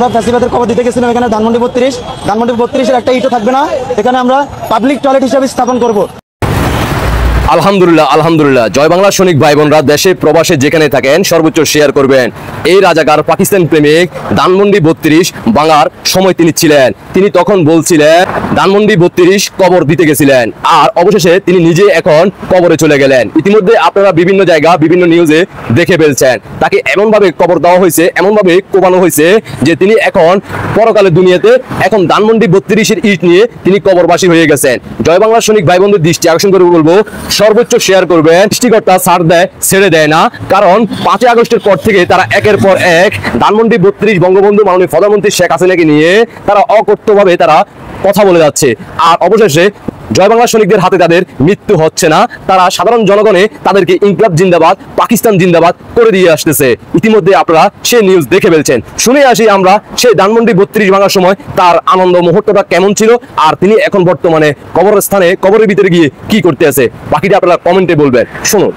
আমরা ফ্যাসিবাদের খবর দিতে গেছিলাম এখানে ধানমন্ডি 32 এর একটা ইটও থাকবে না। এখানে আমরা পাবলিক টয়লেট হিসেবে স্থাপন করব। আলহামদুলিল্লাহ আলহামদুলিল্লাহ। জয় বাংলা সৈনিক ভাই বোনরা দেশে প্রবাসে যেখানে থাকেন সর্বোচ্চ শেয়ার করবেন। এই রাজাকার পাকিস্তান প্রেমিক ধানমন্ডি 32 ভাঙার সময় তিনি ছিলেন। তিনি তখন বলছিলেন ধানমন্ডি 32 কবর দিতে গেছিলেন, আর অবশেষে তিনি নিজে এখন কবরে চলে গেলেন। ইতিমধ্যে আপনারা বিভিন্ন জায়গা বিভিন্ন নিউজে দেখে ফেলছেন তাকে এমনভাবে কবর দেওয়া হয়েছে, এমনভাবে কোবানো হয়েছে যে তিনি এখন পরকালে দুনিয়াতে এখন ধানমন্ডি 32 এর ইট নিয়ে তিনি কবরবাসী হয়ে গেছেন। জয় বাংলা সৈনিক ভাই বোনদের দৃষ্টি আকর্ষণ করে বলবো সর্বোচ্চ শেয়ার করবেন। সৃষ্টিকর্তা ছাড় দেয় ছেড়ে দেয় না, কারণ 5 আগস্টের পর থেকে তারা একের পর এক ধানমন্ডি 32 বঙ্গবন্ধু মাননীয় প্রধানমন্ত্রী শেখ হাসিনাকে নিয়ে তারা অকথ্যভাবে তারা কথা বলে যাচ্ছে। আর অবশেষে জয় বাংলা সৈনিকদের হাতে তাদের মৃত্যু হচ্ছে না, তারা সাধারণ জনগণে তাদেরকে ইনকলাব জিন্দাবাদ পাকিস্তান জিন্দাবাদ করে দিয়ে আসতেছে। ইতিমধ্যে আপনারা সেই নিউজ দেখে ফেলছেন। শুনে আসি আমরা সেই ধানমন্ডি 32 ভাঙার সময় তার আনন্দ মুহূর্তটা কেমন ছিল, আর তিনি এখন বর্তমানে কবরস্থানে কবরের ভিতরে গিয়ে কি করতে আছে, বাকিটা আপনারা কমেন্টে বলবেন। শুনুন।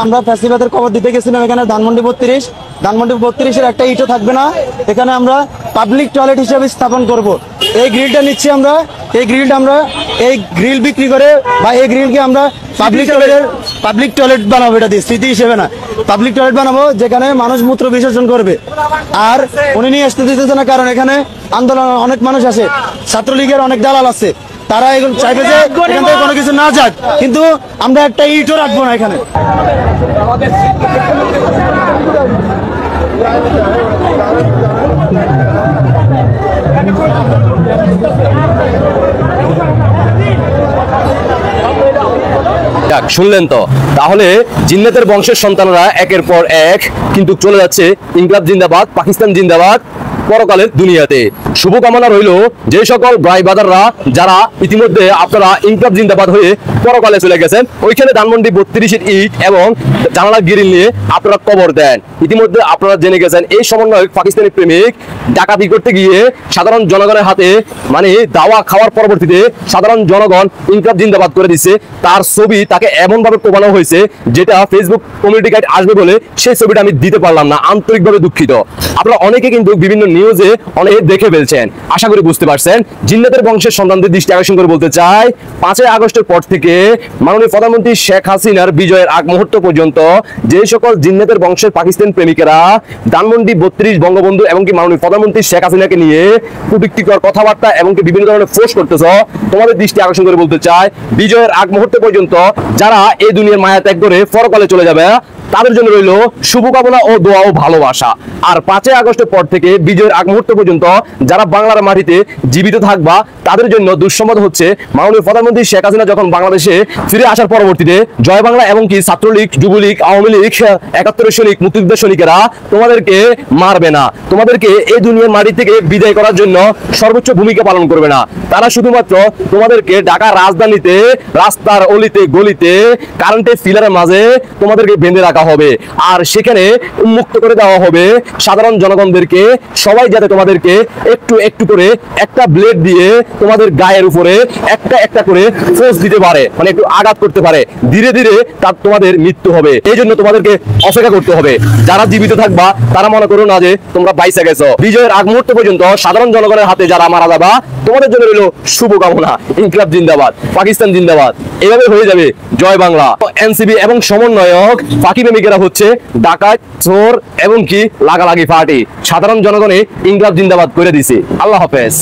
আমরা ফ্যাসিবাদের খবর দিতে গেছিলাম এখানে ধানমন্ডি 32 এর একটা ইটও থাকবে না। এখানে আমরা পাবলিক টয়লেট হিসেবে স্থাপন করব। এই গ্রিলটা নিচ্ছি আমরা, এই গ্রিল বিক্রি করে বা এই গ্রিলকে আমরা পাবলিক টয়লেট বানাবো। এটা দিয়ে স্মৃতি হিসেবে না, পাবলিক টয়লেট বানাবো যেখানে মানুষ মূত্র বিসর্জন করবে। আর উনি নিয়ে আসতে দিতেছে না, কারণ এখানে আন্দোলন অনেক মানুষ আছে, ছাত্রলীগের অনেক দালাল আছে, তারা এগুলো চাইবে যে এখান থেকে কোনো কিছু না যাক, কিন্তু আমরা একটা ইটও রাখবো না এখানে। শুনলেন তো, তাহলে জিন্নাতের বংশের সন্তানরা একের পর এক কিন্তু চলে যাচ্ছে ইনকলাব জিন্দাবাদ পাকিস্তান জিন্দাবাদ পরকালের দুনিয়াতে। শুভকামনা রইল যে সকল ভাই বাদাররা যারা ইতিমধ্যে আপনারা ইনকলাব জিন্দাবাদ হয়ে পরকালে চলে গেছেন, ওইখানে ধানমন্ডি 32 এর ইট এবং জানালা গ্রিল নিয়ে আপনারা কবর দেন। ইতিমধ্যে আপনারা জেনে গেছেন এই সমন্বয়ক পাকিস্তানি প্রেমিক ডাকাতি করতে গিয়ে সাধারণ জনগণের হাতে মানে দাওয়া খাওয়ার পরবর্তীতে সাধারণ জনগণ ইনকলাব জিন্দাবাদ করে দিচ্ছে। তার ছবি তাকে এমনভাবে কোবানো হয়েছে যেটা ফেসবুক কমিউনিটি গাইড আসবে বলে সেই ছবিটা আমি দিতে পারলাম না, আন্তরিকভাবে দুঃখিত। আপনারা অনেকে কিন্তু বিভিন্ন নিউজে অনেক দেখে ফেলছেন, আশা করি বুঝতে পারছেন। জিন্নাতের বংশের সন্তানদের দৃষ্টি আকর্ষণ করে বলতে চাই, 5 আগস্টের পর থেকে মাননীয় প্রধানমন্ত্রী শেখ হাসিনার বিজয়ের আগ মুহূর্ত পর্যন্ত যে সকল জিন্নাতের বংশের পাকিস্তান প্রেমিকেরা ধানমন্ডি 32 বঙ্গবন্ধু এমনকি মাননীয় প্রধানমন্ত্রী শেখ হাসিনাকে নিয়ে কটূক্তিকর কথাবার্তা এমনকি বিভিন্ন ধরনের পোস্ট করতেছ, তোমাদের দৃষ্টি আকর্ষণ করে বলতে চাই, বিজয়ের আগ মুহূর্ত পর্যন্ত যারা এই দুনিয়ার মায়া ত্যাগ করে পরকালে চলে যাবে তাদের জন্য রইল শুভকামনা ও দোয়া ও ভালোবাসা। আর 5 আগস্টের পর থেকে বিজয়ের আগ মুহূর্ত পর্যন্ত যারা বাংলার মাটিতে জীবিত থাকবা তাদের জন্য দুঃসংবাদ হচ্ছে, মাননীয় প্রধানমন্ত্রী শেখ হাসিনা যখন বাংলাদেশে ফিরে আসার পরবর্তীতে জয় বাংলা এমনকি ছাত্রলীগ যুবলীগ আওয়ামী লীগ 71 সৈনিক মুক্তিযোদ্ধা সৈনিকেরা তোমাদেরকে মারবে না, তোমাদেরকে এই দুনিয়ার মাটি থেকে বিদায় করার জন্য সর্বোচ্চ ভূমিকা পালন করবে না। তারা শুধুমাত্র তোমাদেরকে ঢাকা রাজধানীতে রাস্তার অলিতে গলিতে কারেন্টের পিলারের মাঝে তোমাদেরকে বেঁধে রাখা হবে, আর সেখানে উন্মুক্ত করে দেওয়া হবে সাধারণ জনগণদেরকে। সবাই যাতে তোমাদেরকে একটু একটু করে একটা ব্লেড দিয়ে তোমাদের গায়ের উপরে একটা একটা করে ফোর্স দিতে পারে, মানে একটু আঘাত করতে পারে, ধীরে ধীরে তার তোমাদের মৃত্যু হবে। এই জন্য তোমাদেরকে অপেক্ষা করতে হবে। যারা জীবিত থাকবা তারা মনে করো না যে তোমরা বাইসে গেছো। বিজয়ের আগ মুহূর্ত পর্যন্ত সাধারণ জনগণের হাতে যারা মারা যাবা তোমাদের জন্য রইল শুভকামনা। ইনকলাব জিন্দাবাদ পাকিস্তান জিন্দাবাদ, এভাবে হয়ে যাবে জয় বাংলা। এনসিবি এবং সমন্বয়ক ফাঁকি প্রেমিকেরা হচ্ছে ডাকাত চোর এবং কি লাগালাগি পার্টি। সাধারণ জনগণে ইনকলাব জিন্দাবাদ করে দিছে। আল্লাহ হাফেজ।